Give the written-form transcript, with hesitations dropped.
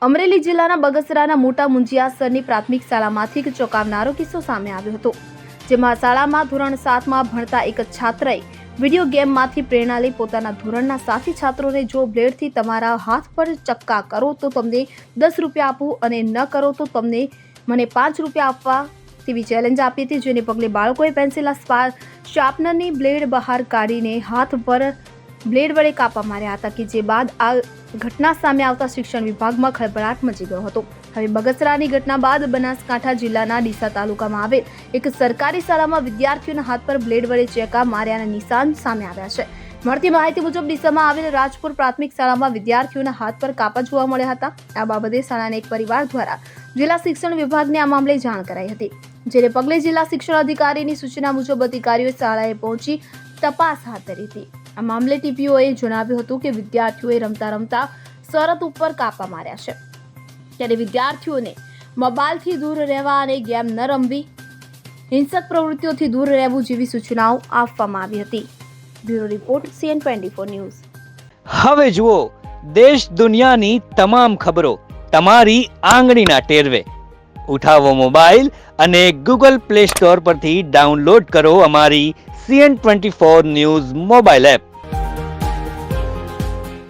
અમરેલી જિલ્લાના બગસરાના મોટા મુંજિયાસરની પ્રાથમિક શાળામાંથી એક ચોંકાવનારો કિસ્સો સામે આવ્યો હતો, જેમાં શાળામાં ધોરણ 7માં ભણતા એક છાત્રએ વિડીયો ગેમમાંથી પ્રેરણા લઈ પોતાના ધોરણના સાથી છાત્રોને જો બ્લેડથી તમારા હાથ પર ચક્કા કરો તો તમને 10 રૂપિયા આપું અને ન કરો તો તમને મને 5 રૂપિયા આપવા તેવી ચેલેન્જ આપી હતી, જેને પગલે બાળકોએ પેન્સિલના શાર્પનરની બ્લેડ બહાર કાઢીને હાથ પર બ્લેડ વડે કાપા માર્યા હતા, કે જે બાદ આ ઘટના સામે આવતા શિક્ષણ વિભાગમાં ખળભળાટ મચી ગયો હતો। હવે બગસરાની ઘટના બાદ બનાસકાંઠા જિલ્લાના ડીસા તાલુકામાં આવેલ એક સરકારી શાળામાં વિદ્યાર્થીઓના હાથ પર બ્લેડ વડે ચેકા માર્યાના નિશાન સામે આવ્યા છે। મળતી માહિતી મુજબ ડીસામાં આવેલ રાજપુર પ્રાથમિક શાળામાં વિદ્યાર્થીઓના હાથ પર કાપા જોવા મળ્યા હતા। આ બાબતે શાળાના એક પરિવાર દ્વારા જિલ્લા શિક્ષણ વિભાગને આ મામલે જાણ કરાઈ હતી, જેને પગલે જિલ્લા શિક્ષણ અધિકારીની સૂચના મુજબ અધિકારીઓએ શાળાએ પહોંચી તપાસ હાથ ધરી હતી। આ મામલે ટીપીઓએ જણાવ્યું હતું કે વિદ્યાર્થીઓએ રમતા રમતા શરત ઉપર કાપા માર્યા છે, ત્યારે વિદ્યાર્થીઓને મોબાઈલથી દૂર રહેવા અને ગેમ ન રમવી, હિંસક પ્રવૃત્તિઓથી દૂર રહેવું જેવી સૂચનાઓ આપવામાં આવી હતી। Bureau report CN24 news. હવે જુઓ દેશ દુનિયાની તમામ ખબરો તમારી આંગળીના ટેરવે। ઉઠાવો મોબાઈલ અને Google Play Store પરથી ડાઉનલોડ કરો અમારી CN24 ન્યૂઝ મોબાઈલ એપ।